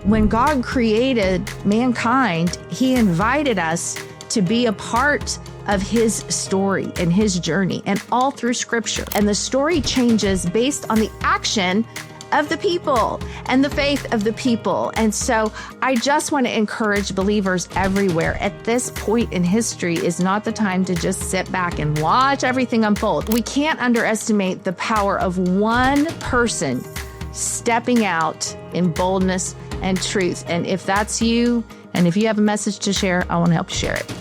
when God created mankind, he invited us to be a part of his story and his journey, and all through scripture. And the story changes based on the action of the people and the faith of the people. And so I just want to encourage believers everywhere. At this point in history is not the time to just sit back and watch everything unfold. We can't underestimate the power of one person stepping out in boldness and truth. And if that's you, and if you have a message to share, I want to help you share it.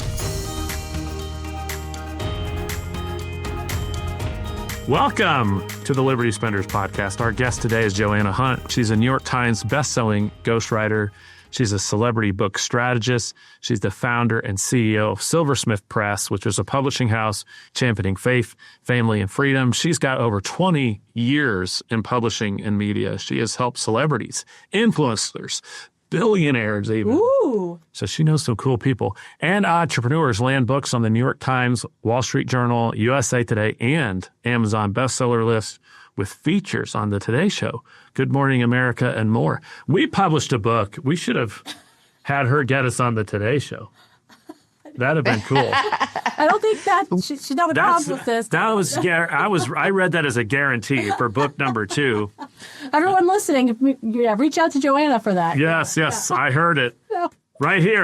Welcome to the Liberty Spenders podcast. Our guest today is Joanna Hunt. She's a New York Times bestselling ghostwriter. She's a celebrity book strategist. She's the founder and CEO of Silversmith Press, which is a publishing house championing faith, family, and freedom. She's got over 20 years in publishing and media. She has helped celebrities, influencers, billionaires even. Ooh. So she knows some cool people. And entrepreneurs land books on the New York Times, Wall Street Journal, USA Today, and Amazon bestseller lists with features on the Today Show, Good Morning America, and more. We published a book. We should have had her get us on the Today Show. That'd have been cool. I don't think that she's not a problem with this. I read that as a guarantee for book number 2. Everyone listening, reach out to Joanna for that. Yes, I heard it right here.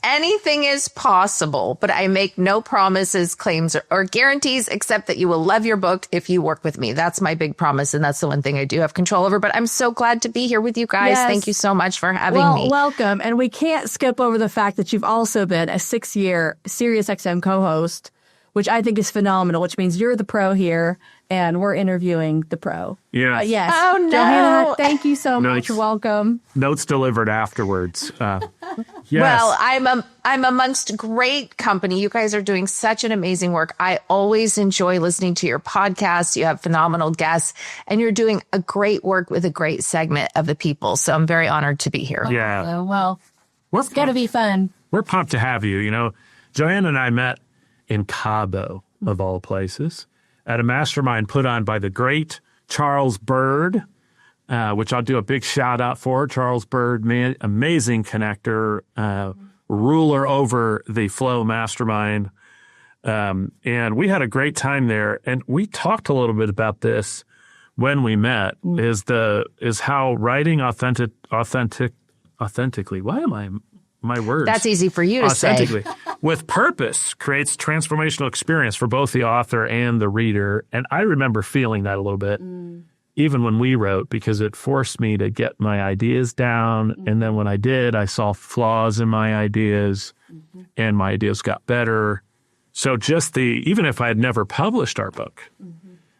Anything is possible, but I make no promises, claims, or guarantees except that you will love your book if you work with me. That's my big promise, and that's the one thing I do have control over. But I'm so glad to be here with you guys. Yes. Thank you so much for having me. Welcome. And we can't skip over the fact that you've also been a 6-year SiriusXM co-host, which I think is phenomenal, which means you're the pro here, and we're interviewing the pro. Yeah. Yes. Oh, no. Joanna, thank you so much. You're welcome. Notes delivered afterwards. Yes. Well, I'm amongst great company. You guys are doing such an amazing work. I always enjoy listening to your podcast. You have phenomenal guests, and you're doing a great work with a great segment of the people. So I'm very honored to be here. Yeah. Well, it's going to be fun. We're pumped to have you. You know, Joanna and I met in Cabo, of all places, at a mastermind put on by the great Charles Bird, which I'll do a big shout out for. Charles Bird, man, amazing connector, ruler over the Flow Mastermind. And we had a great time there. And we talked a little bit about this when we met, is how writing authentically. Why am I my words? That's easy for you to say. With purpose creates transformational experience for both the author and the reader. And I remember feeling that a little bit, even when we wrote, because it forced me to get my ideas down. And then when I did, I saw flaws in my ideas, and my ideas got better. So even if I had never published our book,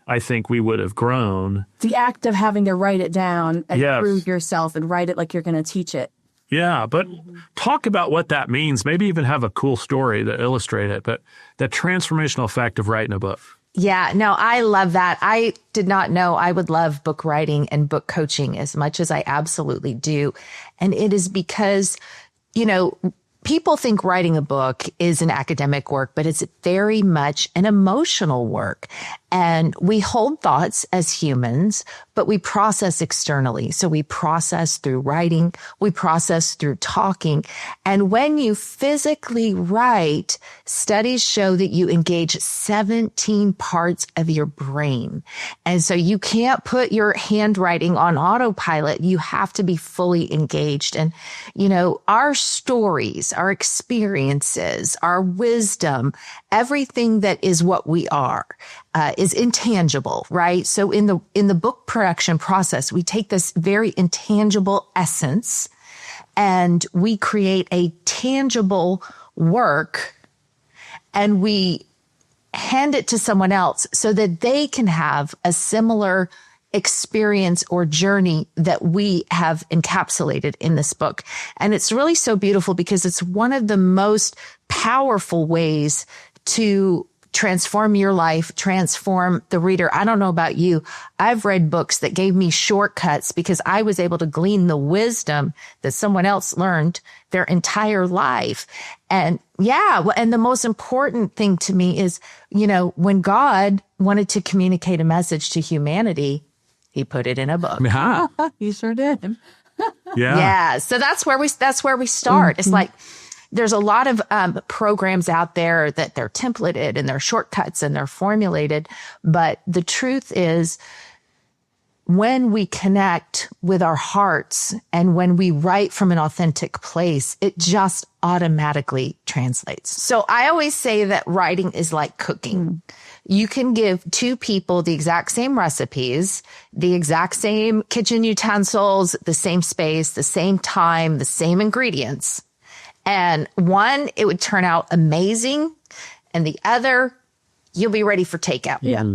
I think we would have grown. The act of having to write it down and Yes. prove yourself and write it like you're going to teach it. Yeah, but talk about what that means. Maybe even have a cool story to illustrate it, but the transformational effect of writing a book. Yeah, no, I love that. I did not know I would love book writing and book coaching as much as I absolutely do. And it is because, people think writing a book is an academic work, but it's very much an emotional work. And we hold thoughts as humans, but we process externally. So we process through writing, we process through talking. And when you physically write, studies show that you engage 17 parts of your brain. And so you can't put your handwriting on autopilot. You have to be fully engaged. And, our stories, our experiences, our wisdom, everything that is what we are, is intangible, right? So in the book production process, we take this very intangible essence and we create a tangible work, and we hand it to someone else so that they can have a similar experience or journey that we have encapsulated in this book. And it's really so beautiful because it's one of the most powerful ways to transform your life, transform the reader. I don't know about you. I've read books that gave me shortcuts because I was able to glean the wisdom that someone else learned their entire life. And and the most important thing to me is, when God wanted to communicate a message to humanity, he put it in a book. He sure did. Yeah. Yeah. So that's where we start. It's like there's a lot of programs out there that they're templated and they're shortcuts and they're formulated. But the truth is, when we connect with our hearts and when we write from an authentic place, it just automatically translates. So I always say that writing is like cooking. You can give two people the exact same recipes, the exact same kitchen utensils, the same space, the same time, the same ingredients. And one, it would turn out amazing. And the other, you'll be ready for takeout. Yeah.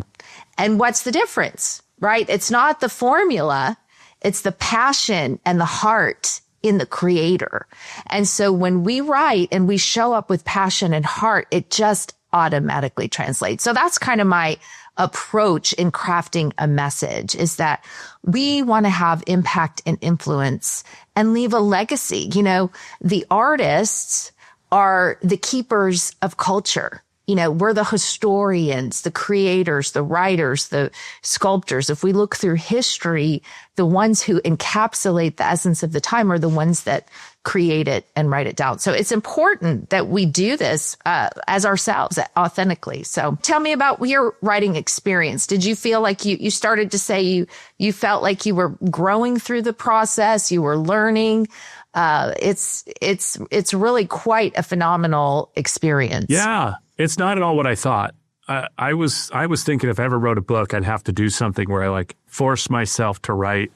And what's the difference? Right? It's not the formula. It's the passion and the heart in the creator. And so when we write and we show up with passion and heart, it just automatically translates. So that's kind of my approach in crafting a message, is that we want to have impact and influence and leave a legacy. You know, the artists are the keepers of culture. You know, we're the historians, the creators, the writers, the sculptors. If we look through history, the ones who encapsulate the essence of the time are the ones that create it and write it down. So it's important that we do this as ourselves, authentically. So tell me about your writing experience. Did you feel like you started to say you felt like you were growing through the process, you were learning? It's really quite a phenomenal experience. Yeah. It's not at all what I thought. I was thinking if I ever wrote a book, I'd have to do something where I like force myself to write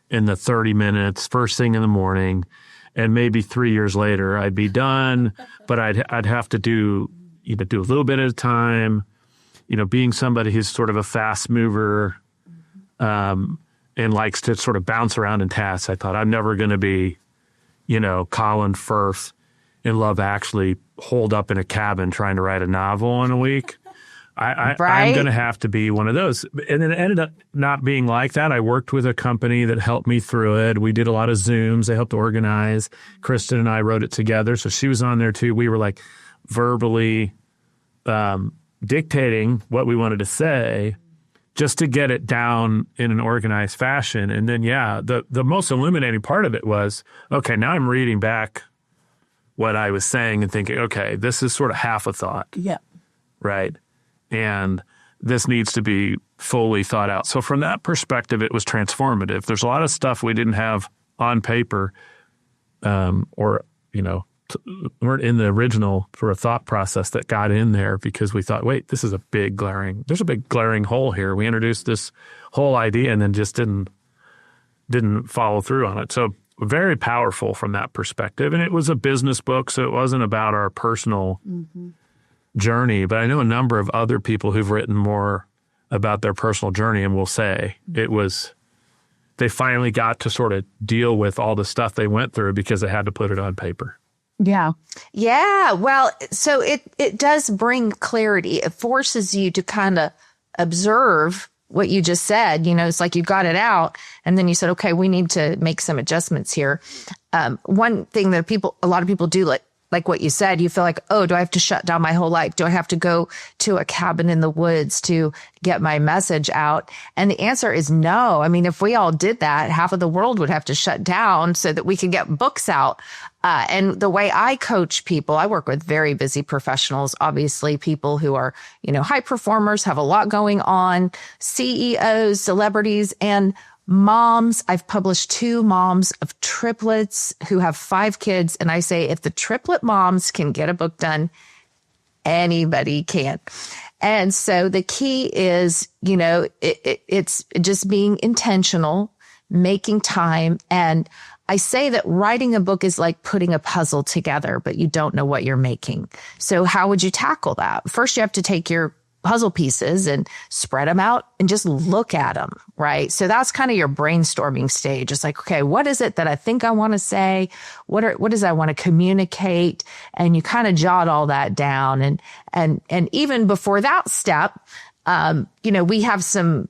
in the 30 minutes, first thing in the morning, and maybe 3 years later I'd be done. But I'd have to do a little bit at a time. You know, being somebody who's sort of a fast mover and likes to sort of bounce around in tasks, I thought I'm never going to be, Colin Firth in Love Actually holed up in a cabin trying to write a novel in a week. I'm going to have to be one of those. And it ended up not being like that. I worked with a company that helped me through it. We did a lot of Zooms. They helped organize. Kristen and I wrote it together. So she was on there too. We were like verbally dictating what we wanted to say just to get it down in an organized fashion. And then, the most illuminating part of it was, okay, now I'm reading back what I was saying and thinking, okay, this is sort of half a thought. Yeah. Right. And this needs to be fully thought out. So from that perspective, it was transformative. There's a lot of stuff we didn't have on paper weren't in the original sort of thought process that got in there because we thought, wait, there's a big glaring hole here. We introduced this whole idea and then just didn't follow through on it. So very powerful from that perspective. And it was a business book, so it wasn't about our personal journey. But I know a number of other people who've written more about their personal journey and will say they finally got to sort of deal with all the stuff they went through because they had to put it on paper. Yeah. Yeah. Well, so it does bring clarity. It forces you to kind of observe what you just said. It's like you got it out and then you said, okay, we need to make some adjustments here. One thing that a lot of people do, like what you said, you feel like, oh, do I have to shut down my whole life? Do I have to go to a cabin in the woods to get my message out? And the answer is no. I mean, if we all did that, half of the world would have to shut down so that we could get books out. And the way I coach people, I work with very busy professionals, obviously people who are, high performers, have a lot going on, CEOs, celebrities, and moms. I've published 2 moms of triplets who have 5 kids. And I say, if the triplet moms can get a book done, anybody can. And so the key is, it's just being intentional, making time. And I say that writing a book is like putting a puzzle together, but you don't know what you're making. So how would you tackle that? First, you have to take your puzzle pieces and spread them out and just look at them, right? So that's kind of your brainstorming stage. It's like, okay, what is it that I think I want to say? What is I want to communicate? And you kind of jot all that down. And even before that step, we have some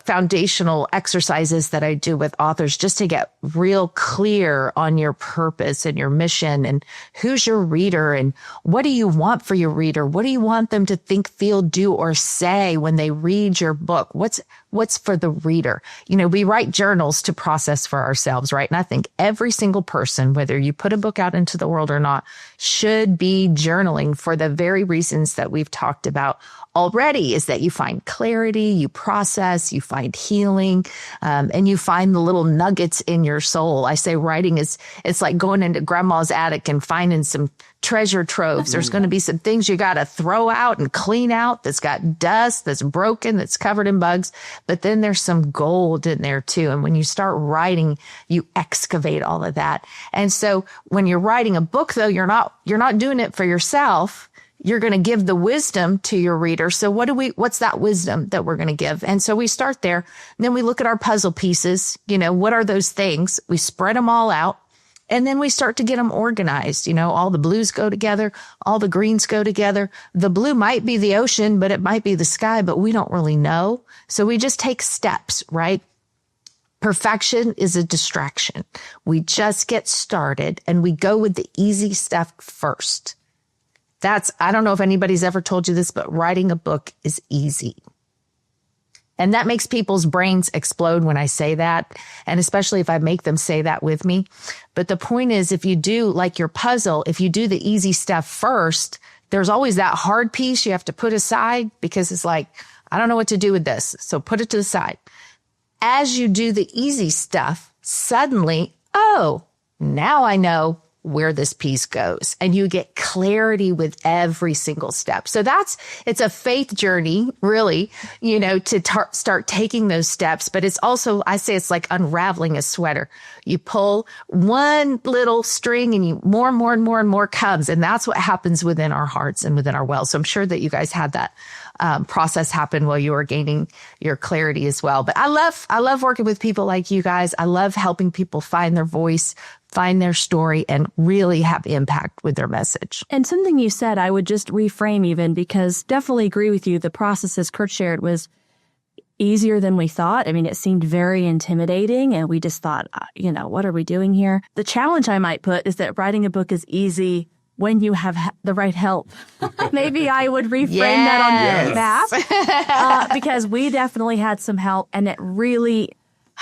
foundational exercises that I do with authors just to get real clear on your purpose and your mission and who's your reader and what do you want for your reader? What do you want them to think, feel, do, or say when they read your book? What's what's for the reader. We write journals to process for ourselves, right? And I think every single person, whether you put a book out into the world or not, should be journaling for the very reasons that we've talked about already, is that you find clarity, you process, you find healing, and you find the little nuggets in your soul. I say writing it's like going into grandma's attic and finding some treasure troves. There's going to be some things you got to throw out and clean out that's got dust, that's broken, that's covered in bugs. But then there's some gold in there too. And when you start writing, you excavate all of that. And so when you're writing a book, though, you're not doing it for yourself. You're going to give the wisdom to your reader. So what's that wisdom that we're going to give? And so we start there. And then we look at our puzzle pieces. What are those things? We spread them all out. And then we start to get them organized. All the blues go together. All the greens go together. The blue might be the ocean, but it might be the sky, but we don't really know. So we just take steps, right? Perfection is a distraction. We just get started and we go with the easy stuff first. I don't know if anybody's ever told you this, but writing a book is easy. And that makes people's brains explode when I say that. And especially if I make them say that with me. But the point is, if you do like your puzzle, if you do the easy stuff first, there's always that hard piece you have to put aside because it's like, I don't know what to do with this. So put it to the side. As you do the easy stuff, suddenly, now I know where this piece goes, and you get clarity with every single step. So it's a faith journey, really, to start taking those steps. But it's also, I say it's like unraveling a sweater. You pull one little string and more and more comes. And that's what happens within our hearts and within our wells. So I'm sure that you guys had that process happen while you were gaining your clarity as well. But I love working with people like you guys. I love helping people find their voice, find their story, and really have impact with their message. And something you said, I would just reframe even, because definitely agree with you. The process, as Kurt shared, was easier than we thought. I mean, it seemed very intimidating, and we just thought, what are we doing here? The challenge I might put is that writing a book is easy when you have the right help. Maybe I would reframe that on that, because we definitely had some help, and it really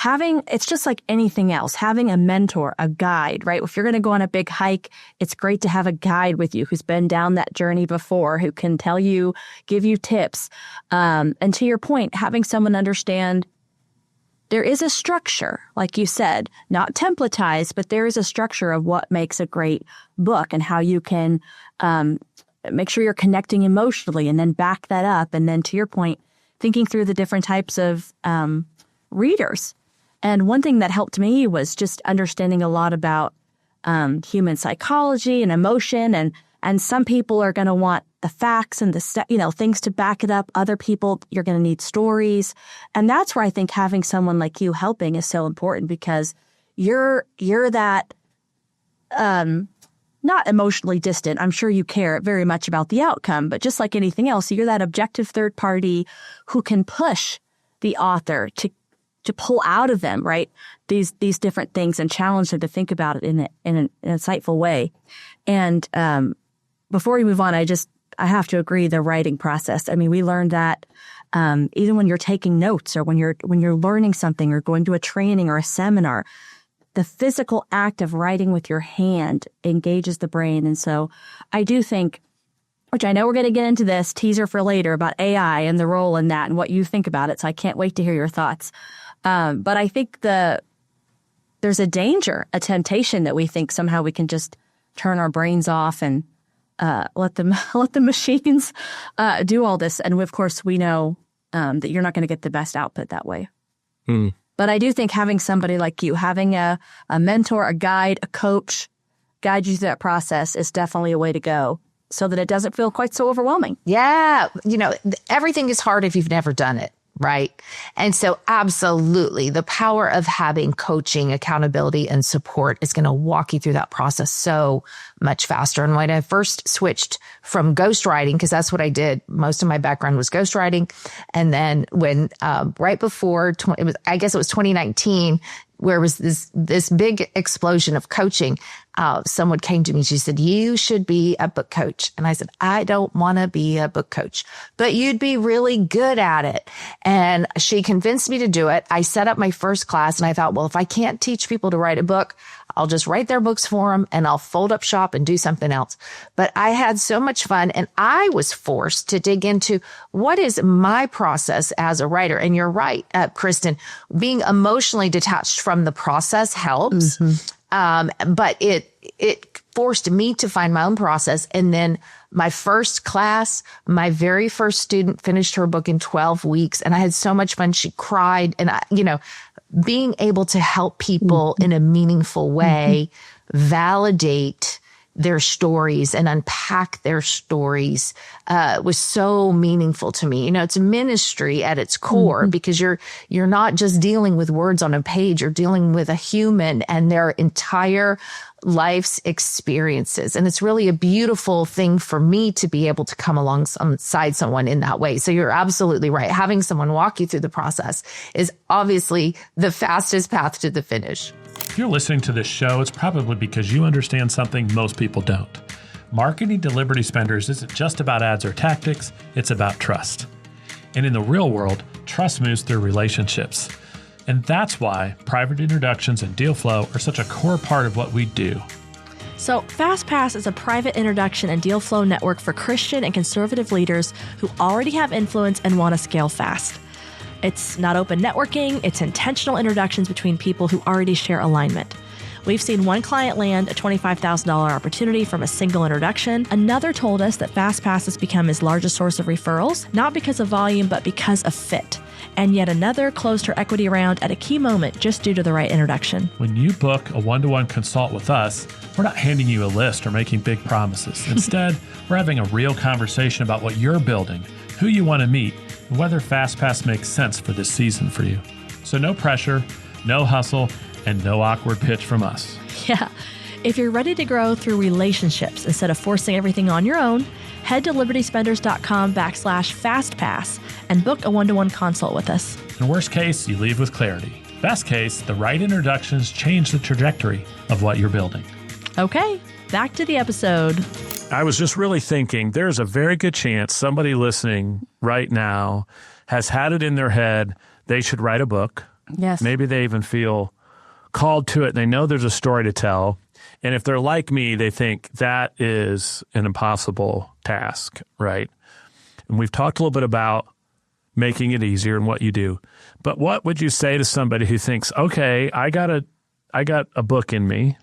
it's just like anything else, having a mentor, a guide, right? If you're going to go on a big hike, it's great to have a guide with you who's been down that journey before, who can tell you, give you tips. And to your point, having someone understand there is a structure, like you said, not templatized, but there is a structure of what makes a great book and how you can make sure you're connecting emotionally and then back that up. And then to your point, thinking through the different types of readers. And one thing that helped me was just understanding a lot about human psychology and emotion. And some people are going to want the facts and things to back it up. Other people, you're going to need stories. And that's where I think having someone like you helping is so important, because you're that not emotionally distant. I'm sure you care very much about the outcome, but just like anything else, you're that objective third party who can push the author to pull out of them, right, these different things and challenge them to think about it in an insightful way. And before we move on, I have to agree, the writing process. I mean, we learned that even when you're taking notes or when you're learning something or going to a training or a seminar, the physical act of writing with your hand engages the brain. And so I do think, which I know we're going to get into this teaser for later about AI and the role in that and what you think about it. So I can't wait to hear your thoughts. But I think there's a danger, a temptation that we think somehow we can just turn our brains off and let the machines do all this. And of course, we know that you're not going to get the best output that way. But I do think having somebody like you, having a mentor, a guide, a coach, guide you through that process is definitely a way to go, so that it doesn't feel quite so overwhelming. Yeah. Everything is hard if you've never done it, right? And so absolutely, the power of having coaching, accountability, and support is going to walk you through that process so much faster. And when I first switched from ghostwriting, because that's what I did, most of my background was ghostwriting. And then when right before, I guess it was 2019, where was this big explosion of coaching, someone came to me. She said, "You should be a book coach." And I said, "I don't want to be a book coach, but you'd be really good at it." And she convinced me to do it. I set up my first class and I thought, well, if I can't teach people to write a book, I'll just write their books for them and I'll fold up shop and do something else. But I had so much fun, and I was forced to dig into what is my process as a writer. And you're right, Kristen, being emotionally detached from the process helps. But it forced me to find my own process. And then my first class, my very first student finished her book in 12 weeks. And I had so much fun. She cried. And being able to help people in a meaningful way, validate their stories and unpack their stories, was so meaningful to me. It's a ministry at its core, because you're not just dealing with words on a page. You're dealing with a human and their entire life's experiences. And it's really a beautiful thing for me to be able to come alongside someone in that way. So you're absolutely right. Having someone walk you through the process is obviously the fastest path to the finish. If you're listening to this show, it's probably because you understand something most people don't. Marketing to Liberty Spenders isn't just about ads or tactics, it's about trust. And in the real world, trust moves through relationships. And that's why private introductions and deal flow are such a core part of what we do. So FastPass is a private introduction and deal flow network for Christian and conservative leaders who already have influence and want to scale fast. It's not open networking, it's intentional introductions between people who already share alignment. We've seen one client land a $25,000 opportunity from a single introduction. Another told us that FastPass has become his largest source of referrals, not because of volume, but because of fit. And yet another closed her equity round at a key moment just due to the right introduction. When you book a one-to-one consult with us, we're not handing you a list or making big promises. Instead, we're having a real conversation about what you're building, who you want to meet, and whether FastPass makes sense for this season for you. So no pressure, no hustle, and no awkward pitch from us. Yeah. If you're ready to grow through relationships instead of forcing everything on your own, head to libertyspenders.com/FastPass and book a one-to-one consult with us. In worst case, you leave with clarity. Best case, the right introductions change the trajectory of what you're building. Okay, back to the episode. I was just really thinking there's a very good chance somebody listening right now has had it in their head they should write a book. Yes. Maybe they even feel called to it and they know there's a story to tell. And if they're like me, they think that is an impossible task, right? And we've talked a little bit about making it easier and what you do. But what would you say to somebody who thinks, okay, I got a book in me,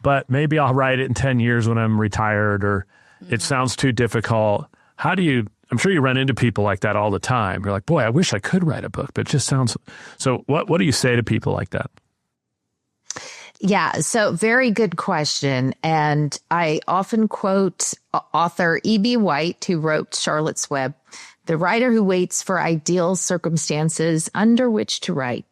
but maybe I'll write it in 10 years when I'm retired, or it sounds too difficult. I'm sure you run into people like that all the time. You're like, boy, I wish I could write a book, but it just sounds. So what do you say to people like that? Yeah, so very good question. And I often quote author E.B. White, who wrote Charlotte's Web. The writer who waits for ideal circumstances under which to write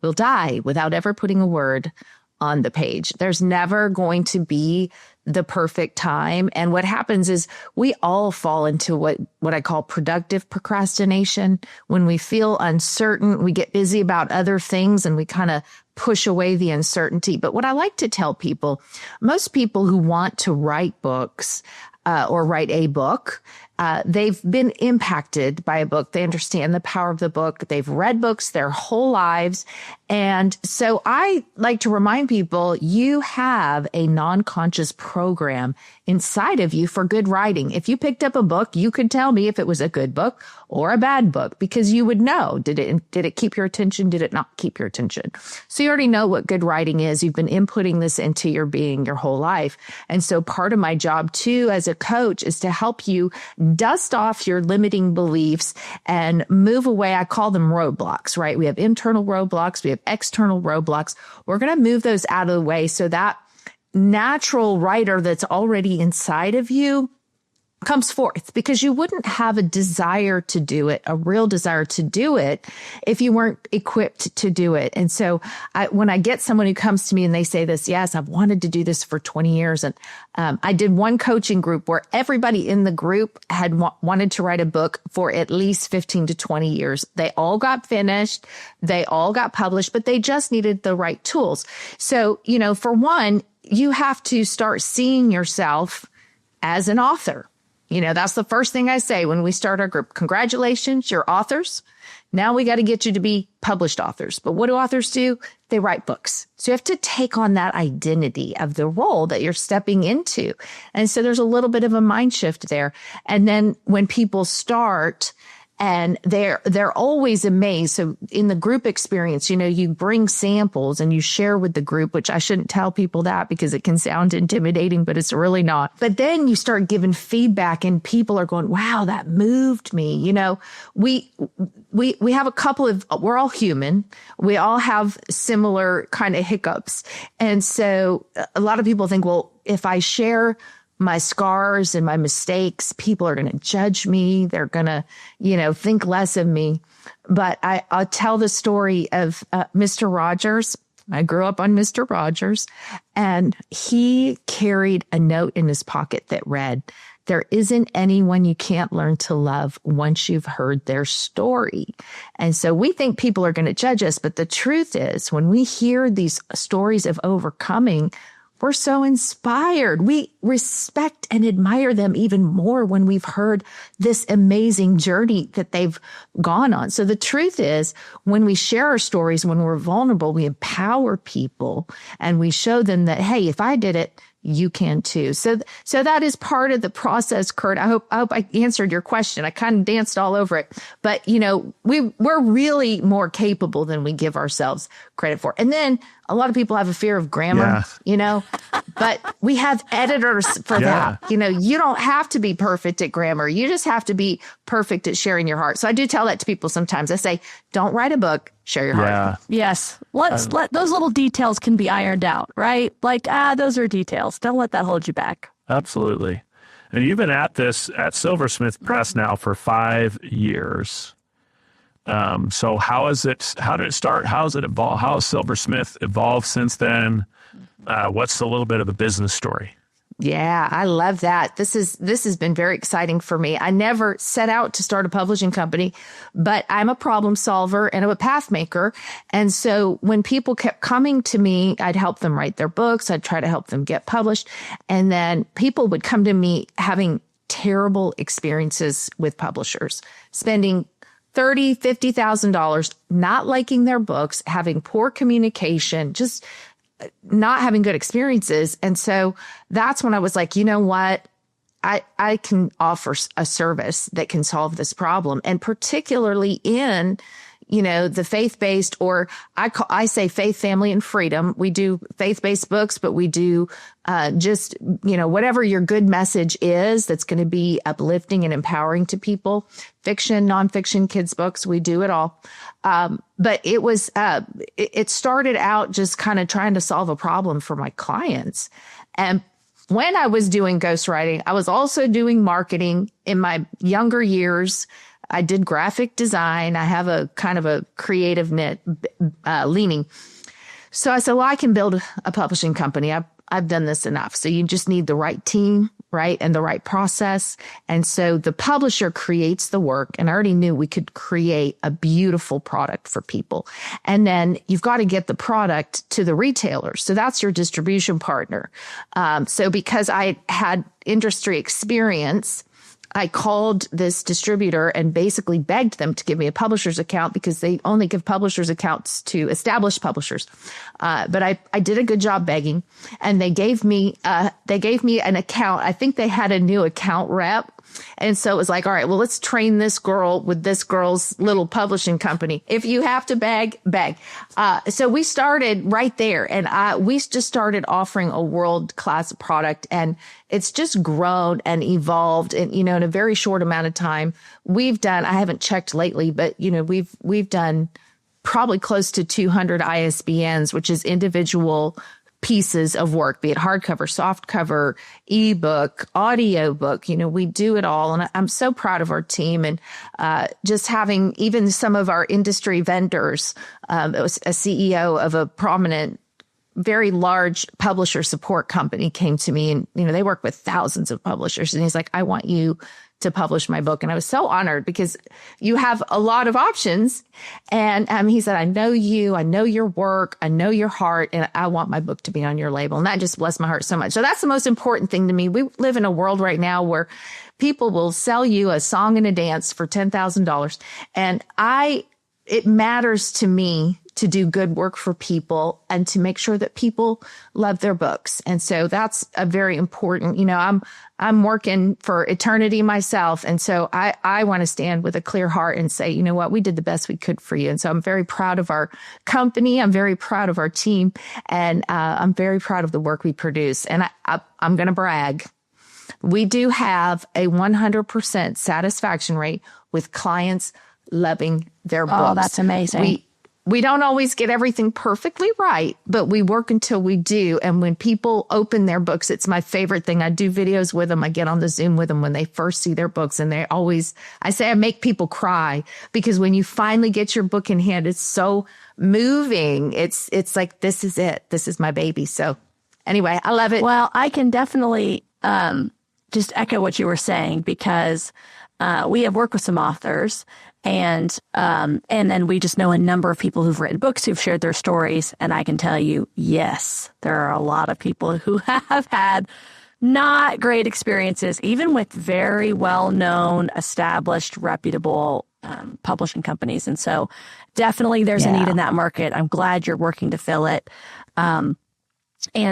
will die without ever putting a word on the page. There's never going to be the perfect time. And what happens is we all fall into what I call productive procrastination. When we feel uncertain, we get busy about other things and we kind of push away the uncertainty. But what I like to tell people, most people who want to write books or write a book, they've been impacted by a book. They understand the power of the book. They've read books their whole lives. And so I like to remind people, you have a non-conscious program inside of you for good writing. If you picked up a book, you could tell me if it was a good book or a bad book, because you would know, did it keep your attention? Did it not keep your attention? So you already know what good writing is. You've been inputting this into your being your whole life. And so part of my job too, as a coach, is to help you dust off your limiting beliefs and move away. I call them roadblocks, right? We have internal roadblocks. We have external roadblocks. We're going to move those out of the way so that natural writer that's already inside of you comes forth, because you wouldn't have a desire to do it, a real desire to do it, if you weren't equipped to do it. And so when I get someone who comes to me and they say this, yes, I've wanted to do this for 20 years. And I did one coaching group where everybody in the group had wanted to write a book for at least 15 to 20 years. They all got finished. They all got published, but they just needed the right tools. So, for one, you have to start seeing yourself as an author. That's the first thing I say when we start our group. Congratulations, you're authors. Now we got to get you to be published authors. But what do authors do? They write books. So you have to take on that identity of the role that you're stepping into. And so there's a little bit of a mind shift there. And then when people start, and they're always amazed. So in the group experience, you bring samples and you share with the group, which I shouldn't tell people that because it can sound intimidating, but it's really not. But then you start giving feedback and people are going, wow, that moved me. We have a couple of, we're all human. We all have similar kind of hiccups. And so a lot of people think, well, if I share my scars and my mistakes, people are going to judge me. They're going to, think less of me. But I'll tell the story of Mr. Rogers. I grew up on Mr. Rogers, and he carried a note in his pocket that read, "There isn't anyone you can't learn to love once you've heard their story." And so we think people are going to judge us. But the truth is, when we hear these stories of overcoming, we're so inspired. We respect and admire them even more when we've heard this amazing journey that they've gone on. So the truth is, when we share our stories, when we're vulnerable, we empower people and we show them that, hey, if I did it, you can too. So that is part of the process, Kurt. I hope I answered your question. I kind of danced all over it, but we're really more capable than we give ourselves credit for. And then a lot of people have a fear of grammar, but we have editors for that. You don't have to be perfect at grammar. You just have to be perfect at sharing your heart. So I do tell that to people sometimes. I say, don't write a book, share your heart. Yes. Let those little details can be ironed out, right? Like, those are details. Don't let that hold you back. Absolutely. And you've been at this at Silversmith Press now for 5 years. So how did it start? How has it evolved? How has Silversmith evolved since then? What's a little bit of a business story? Yeah, I love that. This has been very exciting for me. I never set out to start a publishing company, but I'm a problem solver and I'm a path maker. And so when people kept coming to me, I'd help them write their books. I'd try to help them get published. And then people would come to me having terrible experiences with publishers, spending $30,000, $50,000, not liking their books, having poor communication, just not having good experiences. And so that's when I was like, you know what? I can offer a service that can solve this problem. And particularly in, the faith-based, or I say faith, family, and freedom. We do faith-based books, but we do just, whatever your good message is that's going to be uplifting and empowering to people. Fiction, nonfiction, kids' books, we do it all. But it was, it started out just kind of trying to solve a problem for my clients. And when I was doing ghostwriting, I was also doing marketing in my younger years. I did graphic design. I have a kind of a creative leaning. So I said, well, I can build a publishing company. I've done this enough. So you just need the right team, right? And the right process. And so the publisher creates the work. And I already knew we could create a beautiful product for people. And then you've got to get the product to the retailer. So that's your distribution partner. So because I had industry experience, I called this distributor and basically begged them to give me a publisher's account because they only give publisher's accounts to established publishers. But I did a good job begging, and they gave me an account. I think they had a new account rep. And so it was like, all right, well, let's train this girl with this girl's little publishing company. If you have to beg. So we started right there, and we just started offering a world-class product, and it's just grown and evolved. And, in a very short amount of time, we've done, I haven't checked lately, but, we've done probably close to 200 ISBNs, which is individual pieces of work, be it hardcover, softcover, ebook, audiobook. We do it all. And I'm so proud of our team, and just having even some of our industry vendors. It was a CEO of a prominent, very large publisher support company came to me, and, they work with thousands of publishers. And he's like, I want you to publish my book. And I was so honored because you have a lot of options. And he said, I know you, I know your work, I know your heart, and I want my book to be on your label. And that just blessed my heart so much. So that's the most important thing to me. We live in a world right now where people will sell you a song and a dance for $10,000. And it matters to me to do good work for people and to make sure that people love their books. And so that's a very important, I'm working for eternity myself. And so I want to stand with a clear heart and say, you know what, we did the best we could for you. And so I'm very proud of our company. I'm very proud of our team. And I'm very proud of the work we produce. And I'm going to brag. We do have a 100% satisfaction rate with clients loving their books. Oh, that's amazing. We don't always get everything perfectly right, but we work until we do. And when people open their books, it's my favorite thing. I do videos with them. I get on the Zoom with them when they first see their books. And I say I make people cry, because when you finally get your book in hand, it's so moving. It's like, this is it. This is my baby. So anyway, I love it. Well, I can definitely just echo what you were saying, because we have worked with some authors, and then we just know a number of people who've written books, who've shared their stories. And I can tell you, yes, there are a lot of people who have had not great experiences, even with very well-known, established, reputable publishing companies. And so definitely there's a need in that market. I'm glad you're working to fill it. And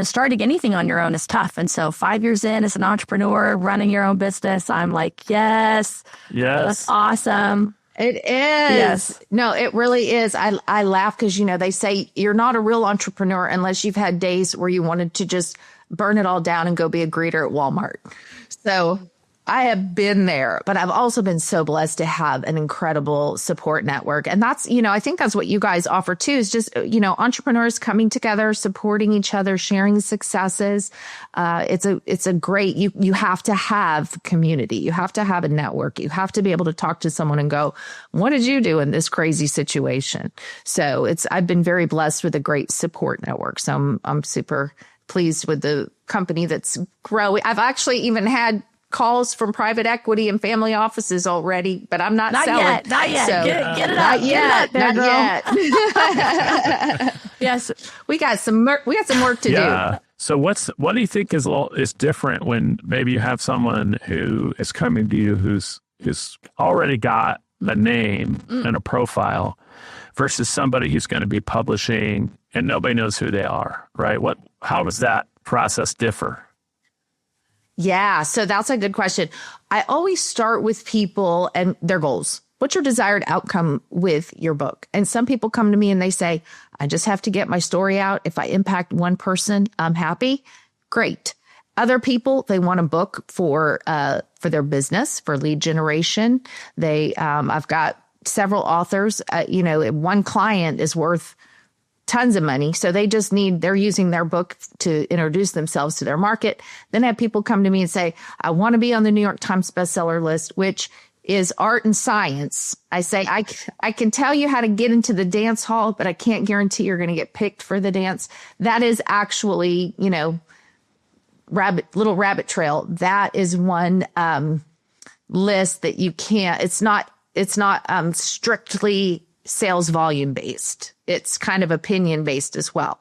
starting anything on your own is tough. And so 5 years in as an entrepreneur, running your own business, I'm like, yes, that's awesome. It is. Yes. No, it really is. I laugh because, they say you're not a real entrepreneur unless you've had days where you wanted to just burn it all down and go be a greeter at Walmart. So I have been there, but I've also been so blessed to have an incredible support network. And that's, I think that's what you guys offer too, is just, entrepreneurs coming together, supporting each other, sharing successes. It's a great, you have to have community. You have to have a network. You have to be able to talk to someone and go, what did you do in this crazy situation? So I've been very blessed with a great support network. So I'm super pleased with the company that's growing. I've actually even had calls from private equity and family offices already, but I'm not selling. Not yet. So, get it not up. Yet. Not yet. Yes, we got some work to do. So what do you think is different when maybe you have someone who is coming to you who's already got a name and a profile versus somebody who's going to be publishing and nobody knows who they are, right? How does that process differ? Yeah, so that's a good question. I always start with people and their goals. What's your desired outcome with your book? And some people come to me and they say, I just have to get my story out. If I impact one person, I'm happy. Great. Other people, they want a book for their business, for lead generation. I've got several authors, one client is worth tons of money. So they're using their book to introduce themselves to their market. Then I have people come to me and say, I want to be on the New York Times bestseller list, which is art and science. I say, I can tell you how to get into the dance hall, but I can't guarantee you're going to get picked for the dance. That is actually, little rabbit trail. That is one list that you can't, it's not strictly sales volume based. It's kind of opinion based as well.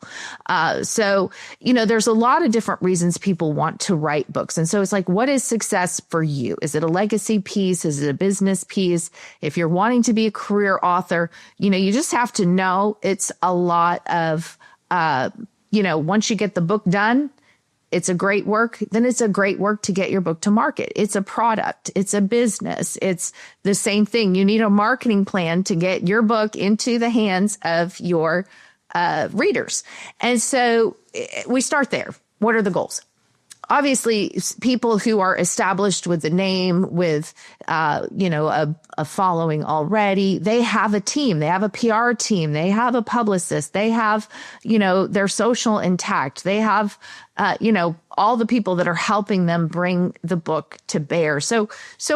So, there's a lot of different reasons people want to write books. And so it's like, what is success for you? Is it a legacy piece? Is it a business piece? If you're wanting to be a career author, you just have to know it's a lot of, once you get the book done, it's a great work, then it's a great work to get your book to market. It's a product. It's a business. It's the same thing. You need a marketing plan to get your book into the hands of your readers. And so we start there. What are the goals? obviously people who are established with a name, with, a following already, they have a team, they have a PR team, they have a publicist, they have, their social intact, they have, all the people that are helping them bring the book to bear. So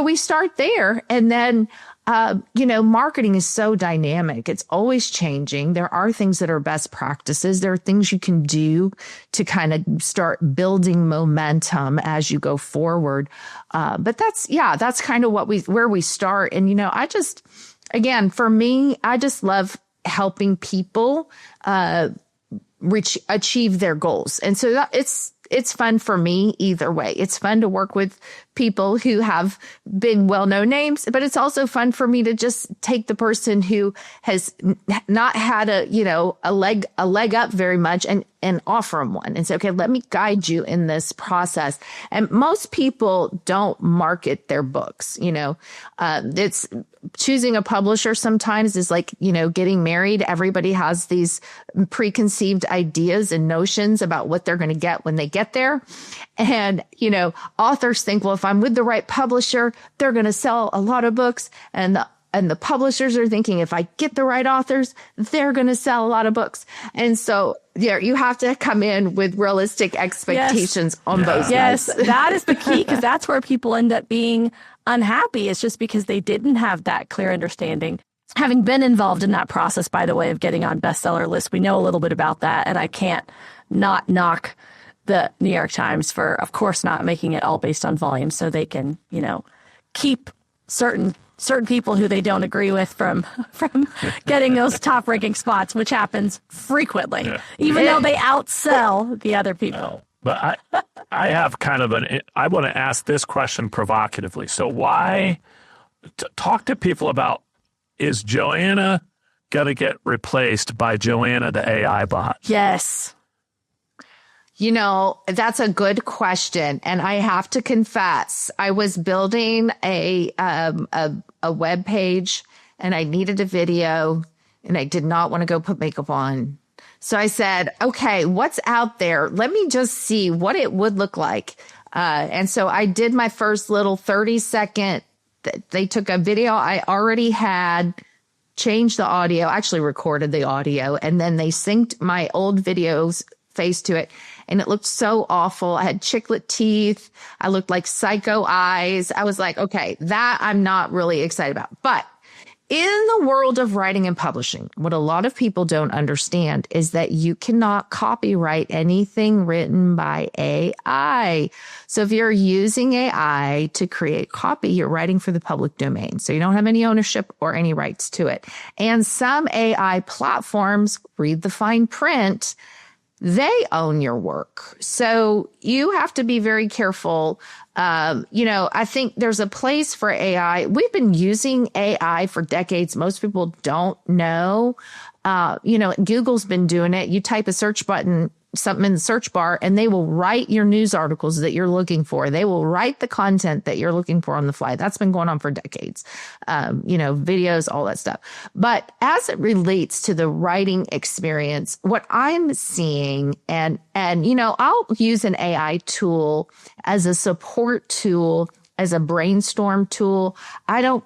we start there, and then, marketing is so dynamic. It's always changing. There are things that are best practices. There are things you can do to kind of start building momentum as you go forward. But that's kind of where we start. And, for me, I just love helping people, achieve their goals. And so it's fun for me either way. It's fun to work with people who have big, well-known names, but it's also fun for me to just take the person who has not had a leg up very much and offer them one and say, okay, let me guide you in this process. And most people don't market their books. It's choosing a publisher sometimes is like, getting married. Everybody has these preconceived ideas and notions about what they're going to get when they get there. And, authors think, well, if I'm with the right publisher, they're going to sell a lot of books. And the publishers are thinking, if I get the right authors, they're going to sell a lot of books. And so you have to come in with realistic expectations on both sides. Yes, that is the key, because that's where people end up being unhappy. It's just because they didn't have that clear understanding. Having been involved in that process, by the way, of getting on bestseller lists, we know a little bit about that. And I can't not knock the New York Times for, of course, not making it all based on volume, so they can, keep certain people who they don't agree with from getting those top ranking spots, which happens frequently, even though they outsell the other people. But I have kind of I want to ask this question provocatively. So why talk to people about, is Joanna going to get replaced by Joanna, the AI bot? Yes. That's a good question. And I have to confess, I was building a web page, and I needed a video, and I did not want to go put makeup on. So I said, okay, what's out there? Let me just see what it would look like. And so I did my first little 30-second, they took a video I already had, changed the audio, actually recorded the audio, and then they synced my old video's face to it. And it looked so awful. I had chiclet teeth. I looked like psycho eyes. I was like, okay, that I'm not really excited about. But in the world of writing and publishing, what a lot of people don't understand is that you cannot copyright anything written by AI. So if you're using AI to create copy, you're writing for the public domain. So you don't have any ownership or any rights to it. And some AI platforms, read the fine print, they own your work. So you have to be very careful. I think there's a place for AI. We've been using AI for decades. Most people don't know. Google's been doing it. You type a search button, something in the search bar, and they will write your news articles that you're looking for. They will write the content that you're looking for on the fly. That's been going on for decades. Videos, all that stuff. But as it relates to the writing experience, what I'm seeing, and I'll use an AI tool as a support tool, as a brainstorm tool. I don't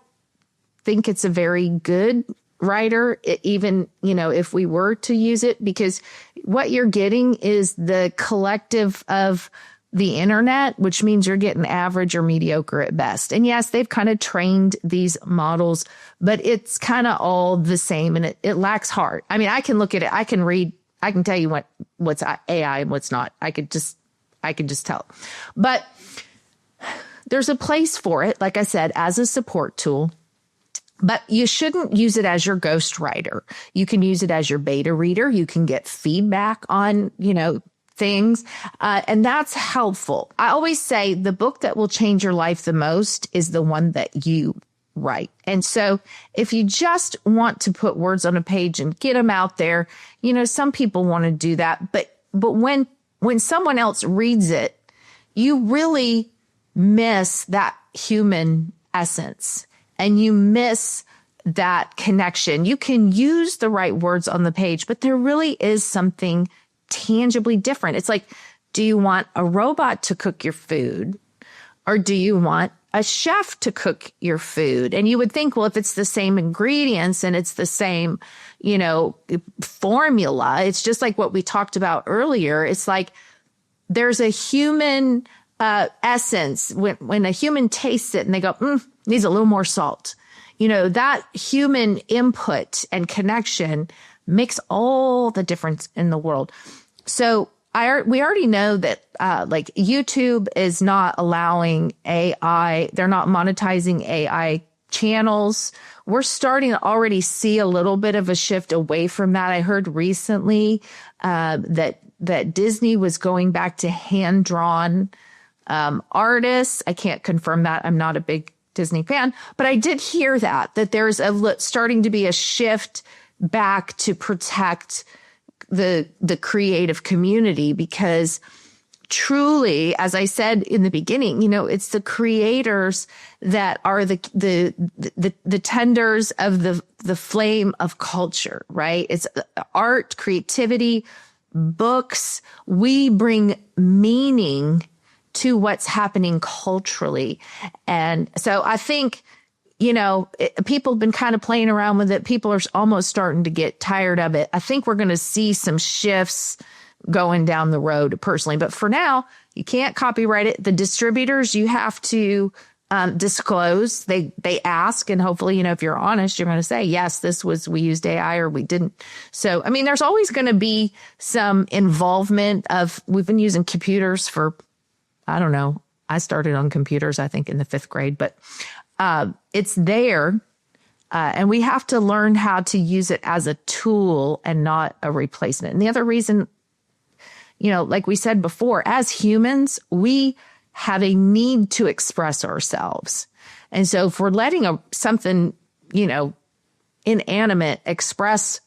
think it's a very good writer, even, if we were to use it, because what you're getting is the collective of the internet, which means you're getting average or mediocre at best. And yes, they've kind of trained these models, but it's kind of all the same, and it lacks heart. I mean, I can look at it, I can read, I can tell you what's AI and what's not. I could just tell. But there's a place for it, like I said, as a support tool. But you shouldn't use it as your ghostwriter. You can use it as your beta reader. You can get feedback on, things. And that's helpful. I always say the book that will change your life the most is the one that you write. And so if you just want to put words on a page and get them out there, some people want to do that. But when someone else reads it, you really miss that human essence. And you miss that connection. You can use the right words on the page, but there really is something tangibly different. It's like Do you want a robot to cook your food, or do you want a chef to cook your food? And you would think, well, if it's the same ingredients and it's the same, formula, it's just like what we talked about earlier. It's like there's a human essence when a human tastes it and they go, needs a little more salt. That human input and connection makes all the difference in the world. So we already know that like YouTube is not allowing AI. They're not monetizing AI channels. We're starting to already see a little bit of a shift away from that. I heard recently that Disney was going back to hand-drawn artists. I can't confirm that. I'm not a big Disney fan, but I did hear that there's starting to be a shift back to protect the creative community, because truly, as I said in the beginning, it's the creators that are the tenders of the flame of culture, right? It's art, creativity, books. We bring meaning to what's happening culturally. And so I think, people have been kind of playing around with it. People are almost starting to get tired of it. I think we're going to see some shifts going down the road personally. But for now, you can't copyright it. The distributors, you have to disclose. They ask, and hopefully, if you're honest, you're going to say, yes, we used AI or we didn't. So, there's always going to be some involvement we've been using computers for, I don't know. I started on computers, I think, in the 5th grade, but it's there. And we have to learn how to use it as a tool and not a replacement. And the other reason, like we said before, as humans, we have a need to express ourselves. And so if we're letting something, inanimate express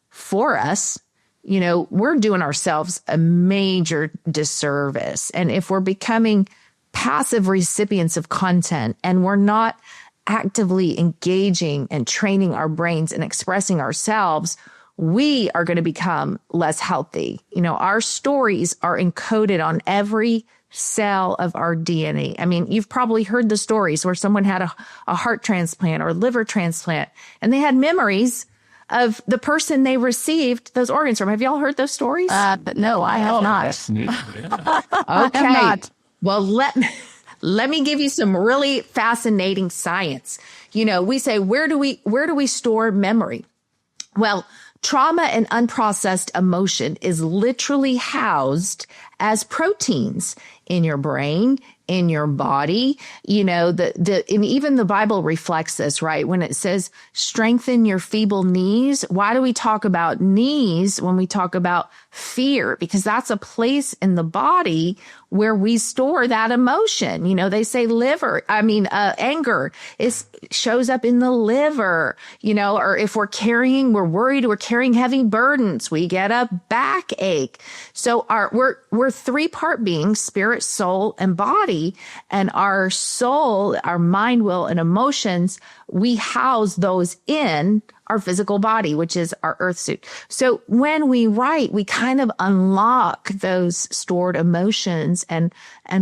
for us, we're doing ourselves a major disservice. And if we're becoming passive recipients of content and we're not actively engaging and training our brains and expressing ourselves, we are going to become less healthy. Our stories are encoded on every cell of our DNA. You've probably heard the stories where someone had a heart transplant or a liver transplant, and they had memories of the person they received those organs from. Have y'all heard those stories? But no, I have not. That's neat. Yeah. Okay. I have not. Well, let me give you some really fascinating science. We say, where do we store memory? Well, trauma and unprocessed emotion is literally housed as proteins in your brain, in your body. And even the Bible reflects this, right? When it says strengthen your feeble knees. Why do we talk about knees when we talk about fear? Because that's a place in the body where we store that emotion. They say anger shows up in the liver, or if we're worried, we're carrying heavy burdens, we get a backache. So we're 3-part beings, spirit, soul, and body. And our soul, our mind, will, and emotions, we house those in our physical body, which is our earth suit. So when we write, we kind of unlock those stored emotions and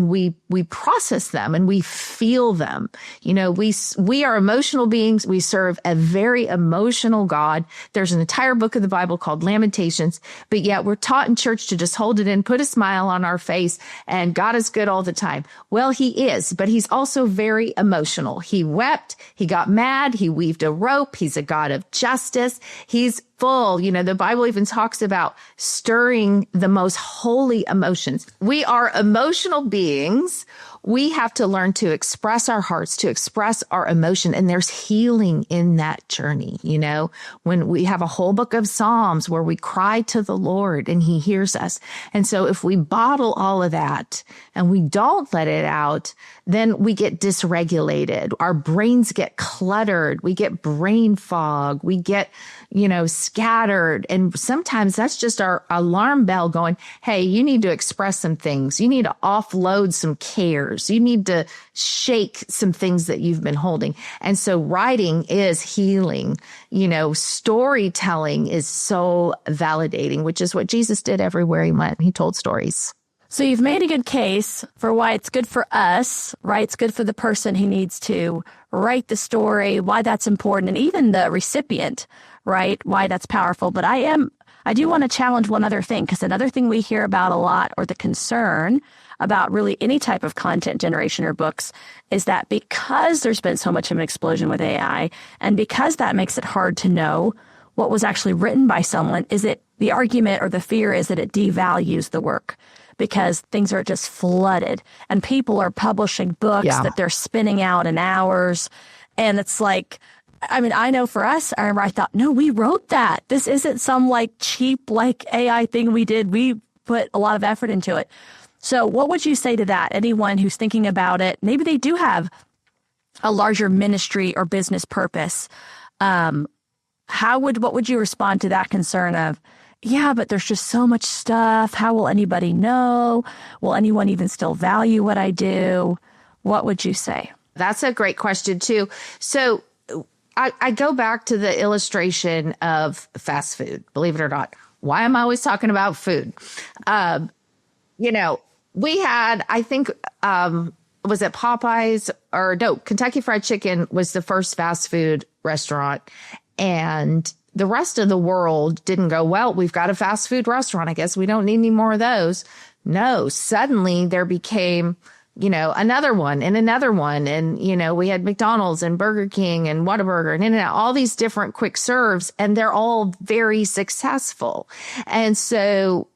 we process them and we feel them. We are emotional beings. We serve a very emotional God. There's an entire book of the Bible called Lamentations, but yet we're taught in church to just hold it in, put a smile on our face, and God is good all the time. Well, he is, but he's also very emotional. He wept, he got mad, he weaved a rope. He's a God of justice. He's full. The Bible even talks about stirring the most holy emotions. We are emotional beings. We have to learn to express our hearts, to express our emotion. And there's healing in that journey. When we have a whole book of Psalms where we cry to the Lord and he hears us. And so if we bottle all of that and we don't let it out, then we get dysregulated. Our brains get cluttered. We get brain fog. We get, scattered. And sometimes that's just our alarm bell going, hey, you need to express some things. You need to offload some cares. You need to shake some things that you've been holding. And so writing is healing. Storytelling is so validating, which is what Jesus did everywhere he went. He told stories. So you've made a good case for why it's good for us, right? It's good for the person who needs to write the story, why that's important, and even the recipient, right? Why that's powerful. But I do want to challenge one other thing, because another thing we hear about a lot, or the concern about really any type of content generation or books, is that because there's been so much of an explosion with AI, and because that makes it hard to know what was actually written by someone, the argument or the fear is that it devalues the work, because things are just flooded and people are publishing books that they're spinning out in hours. And it's like, I mean, I know for us, I remember I thought, no, we wrote that. This isn't some like cheap like AI thing we did. We put a lot of effort into it. So what would you say to that? Anyone who's thinking about it, maybe they do have a larger ministry or business purpose. What would you respond to that concern of, yeah, but there's just so much stuff. How will anybody know? Will anyone even still value what I do? What would you say? That's a great question too. So I go back to the illustration of fast food, believe it or not. Why am I always talking about food? We had, I think, was it Popeyes or no, Kentucky Fried Chicken was the first fast food restaurant. And the rest of the world didn't go, well, we've got a fast food restaurant. I guess we don't need any more of those. No, suddenly there became, another one and another one. And, we had McDonald's and Burger King and Whataburger and In-N-Out, all these different quick serves, and they're all very successful. And so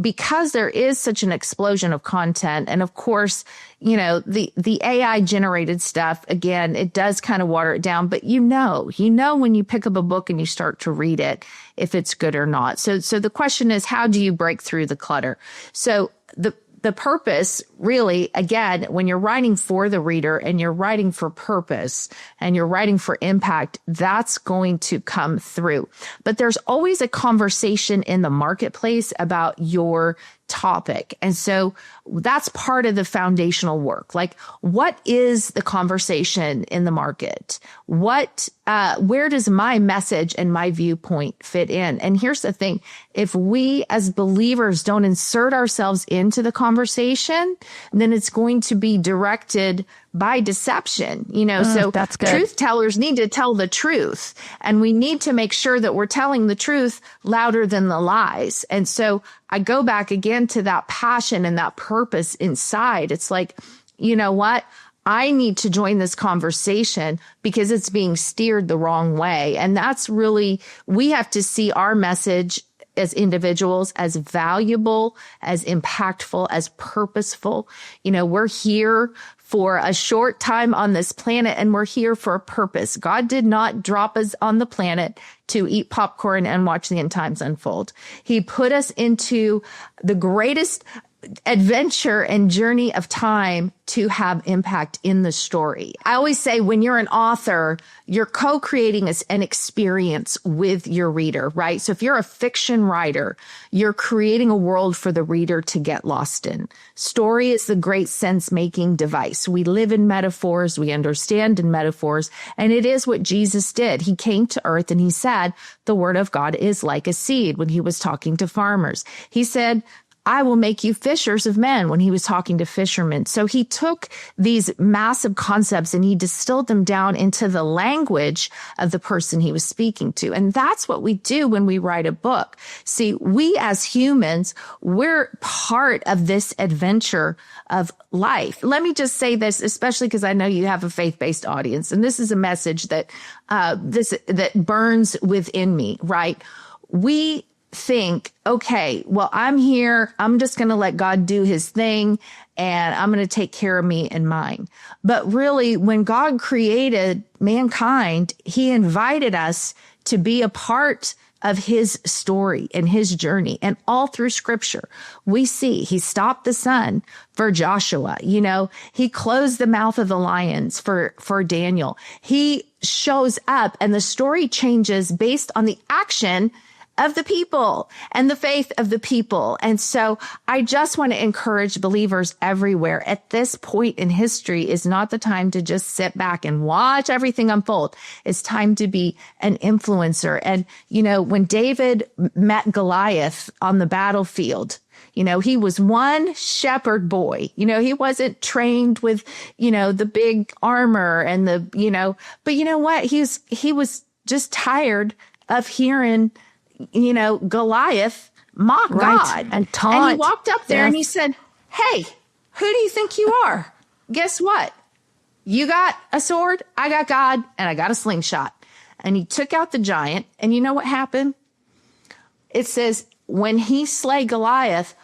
because there is such an explosion of content, and of course, the AI generated stuff, again, it does kind of water it down, but when you pick up a book and you start to read it, if it's good or not. So the question is, how do you break through the clutter? So the purpose really, again, when you're writing for the reader and you're writing for purpose and you're writing for impact, that's going to come through. But there's always a conversation in the marketplace about your topic. And so that's part of the foundational work. Like, what is the conversation in the market? Where does my message and my viewpoint fit in? And here's the thing. If we as believers don't insert ourselves into the conversation, then it's going to be directed by deception, so that's good. Truth tellers need to tell the truth, and we need to make sure that we're telling the truth louder than the lies. And so I go back again to that passion and that purpose inside. It's like, you know what? I need to join this conversation because it's being steered the wrong way. And that's really, we have to see our message as individuals as valuable, as impactful, as purposeful. We're here for a short time on this planet, and we're here for a purpose. God did not drop us on the planet to eat popcorn and watch the end times unfold. He put us into the greatest adventure and journey of time to have impact in the story. I always say when you're an author, you're co-creating an experience with your reader, right? So if you're a fiction writer, you're creating a world for the reader to get lost in. Story is the great sense-making device. We live in metaphors, we understand in metaphors, and it is what Jesus did. He came to earth and he said, the word of God is like a seed when he was talking to farmers. He said, I will make you fishers of men when he was talking to fishermen. So he took these massive concepts and he distilled them down into the language of the person he was speaking to. And that's what we do when we write a book. See, we as humans, we're part of this adventure of life. Let me just say this, especially because I know you have a faith-based audience. And this is a message that that burns within me, right? We think, okay, well, I'm here. I'm just going to let God do his thing and I'm going to take care of me and mine. But really, when God created mankind, he invited us to be a part of his story and his journey. And all through scripture, we see he stopped the sun for Joshua. He closed the mouth of the lions for Daniel. He shows up and the story changes based on the action of the people and the faith of the people. And so I just want to encourage believers everywhere. At this point in history is not the time to just sit back and watch everything unfold. It's time to be an influencer. And, when David met Goliath on the battlefield, He was one shepherd boy. He wasn't trained with, the big armor and but you know what? He was just tired of hearing, Goliath mock God and taunt. And he walked up there and he said, "Hey, who do you think you are? Guess what? You got a sword, I got God, and I got a slingshot." And he took out the giant. And you know what happened? It says, when he slay Goliath,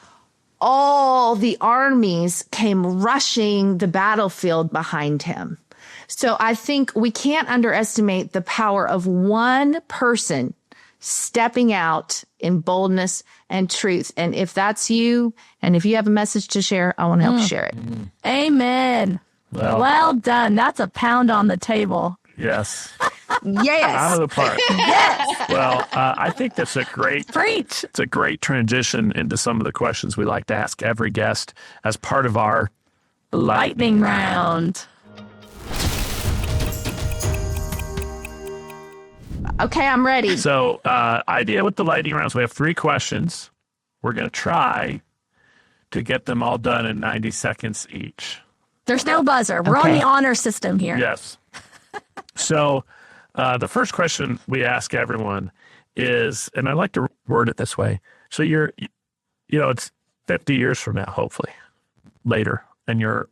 all the armies came rushing the battlefield behind him. So I think we can't underestimate the power of one person stepping out in boldness and truth. And if that's you, and if you have a message to share, I want to help share it. Amen. Well done. That's a pound on the table. Yes. Yes. Out of the park. Yes. Well, I think that's a great Preach. It's a great transition into some of the questions we like to ask every guest as part of our Lightning round. Okay, I'm ready. So, idea with the lightning rounds, we have 3 questions. We're going to try to get them all done in 90 seconds each. There's no buzzer. We're on the honor system here. Yes. So, the first question we ask everyone is, and I like to word it this way. So it's 50 years from now, hopefully, later, and you're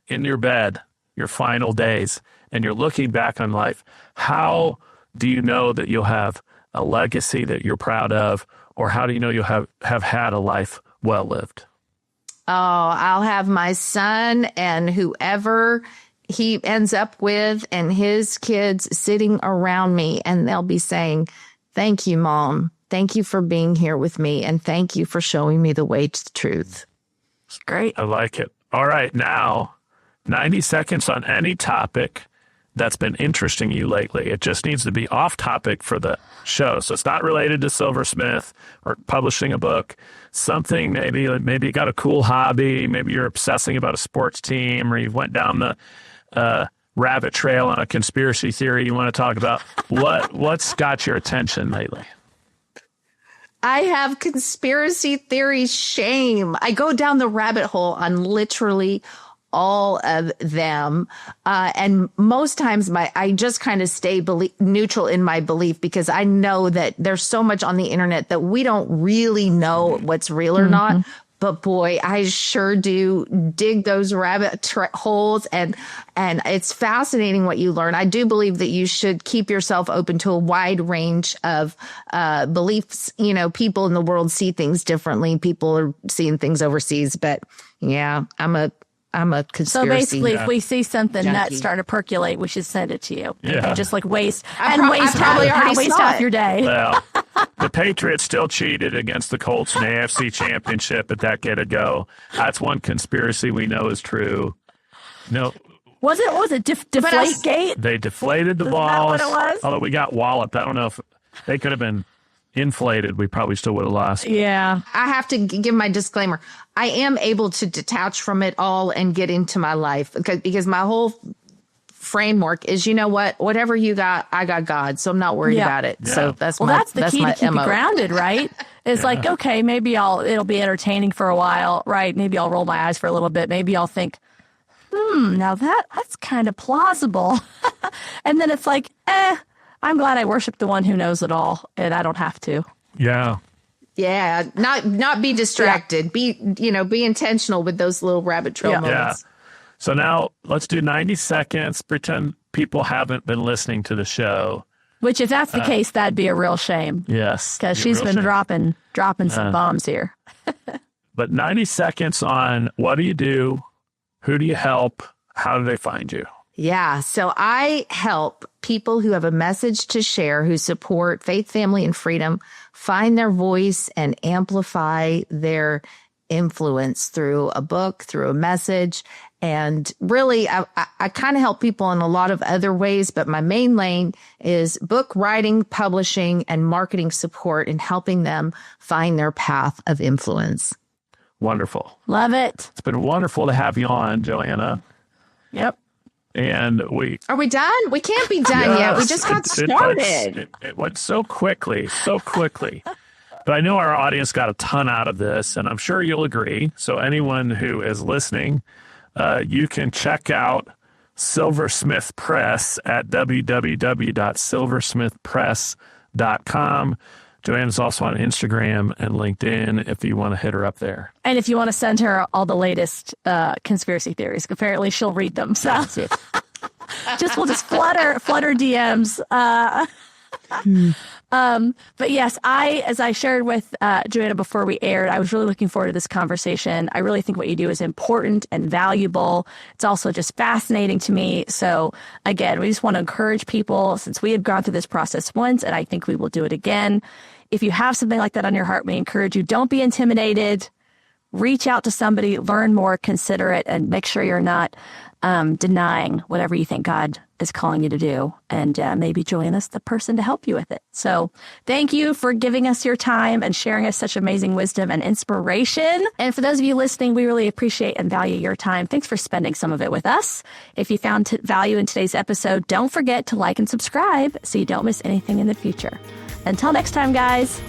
in your bed, your final days, and you're looking back on life. How do you know that you'll have a legacy that you're proud of, or how do you know you'll have had a life well lived? Oh, I'll have my son and whoever he ends up with and his kids sitting around me, and they'll be saying, "Thank you, Mom. Thank you for being here with me, and thank you for showing me the way to the truth." It's great. I like it. All right, now 90 seconds on any topic that's been interesting you lately. It just needs to be off topic for the show. So it's not related to Silversmith or publishing a book. Something maybe you got a cool hobby. Maybe you're obsessing about a sports team, or you went down the rabbit trail on a conspiracy theory you want to talk about. What's got your attention lately? I have conspiracy theory shame. I go down the rabbit hole on literally all of them. And most times I just kind of stay neutral in my belief, because I know that there's so much on the internet that we don't really know what's real or not. But boy, I sure do dig those rabbit holes, and it's fascinating what you learn. I do believe that you should keep yourself open to a wide range of beliefs. People in the world see things differently. People are seeing things overseas, but yeah, I'm a conspiracy. So basically, if we see something junkie. that start to percolate, we should send it to you. Yeah. And just like waste probably already saw half it. your day. Well, the Patriots still cheated against the Colts in the AFC Championship a decade ago. That's one conspiracy we know is true. No, Was it Deflategate? they deflated the Isn't balls. that what it was? Although we got walloped. I don't know if they could have been inflated. We probably still would have lost. Yeah. I have to give my disclaimer. I am able to detach from it all and get into my life, because my whole framework is, whatever you got, I got God. So I'm not worried about it. Yeah. So that's That's the key my to keep MO. you grounded, right? It's like, okay, maybe it'll be entertaining for a while, right? Maybe I'll roll my eyes for a little bit. Maybe I'll think, now that's kind of plausible. And then it's like, I'm glad I worship the one who knows it all, and I don't have to. Yeah. Yeah, not be distracted. Be intentional with those little rabbit trail moments. Yeah. So now let's do 90 seconds. Pretend people haven't been listening to the show. Which, if that's the case, that'd be a real shame. Yes. Because she's been dropping some bombs here. But 90 seconds on what do you do? Who do you help? How do they find you? Yeah. So I help people who have a message to share, who support faith, family, and freedom, find their voice and amplify their influence through a book, through a message. And really, I kind of help people in a lot of other ways, but my main lane is book writing, publishing, and marketing support, and helping them find their path of influence. Wonderful. Love it. It's been wonderful to have you on, Joanna. Yep. And Are we done? We can't be done yet. We just got started. It went so quickly, so quickly. But I know our audience got a ton out of this, and I'm sure you'll agree. So anyone who is listening, you can check out Silversmith Press at www.silversmithpress.com. Joanna's also on Instagram and LinkedIn if you want to hit her up there. And if you want to send her all the latest conspiracy theories, apparently she'll read them. So we'll just flood her DMs. But yes, as I shared with Joanna before we aired, I was really looking forward to this conversation. I really think what you do is important and valuable. It's also just fascinating to me. So again, we just want to encourage people, since we have gone through this process once, and I think we will do it again. If you have something like that on your heart, we encourage you, don't be intimidated. Reach out to somebody, learn more, consider it, and make sure you're not denying whatever you think God is calling you to do. And maybe Joanna's the person to help you with it. So thank you for giving us your time and sharing us such amazing wisdom and inspiration. And for those of you listening, we really appreciate and value your time. Thanks for spending some of it with us. If you found value in today's episode, don't forget to like and subscribe so you don't miss anything in the future. Until next time, guys.